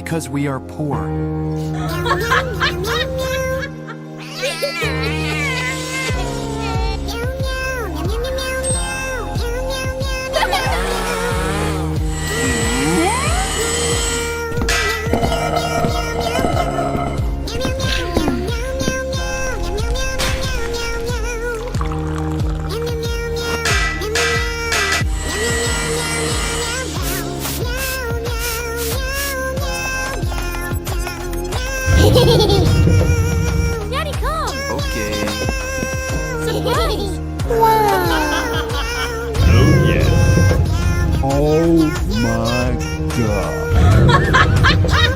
because we are poor. Daddy, come! Okay. Surprise! Oh, yes. Oh my god.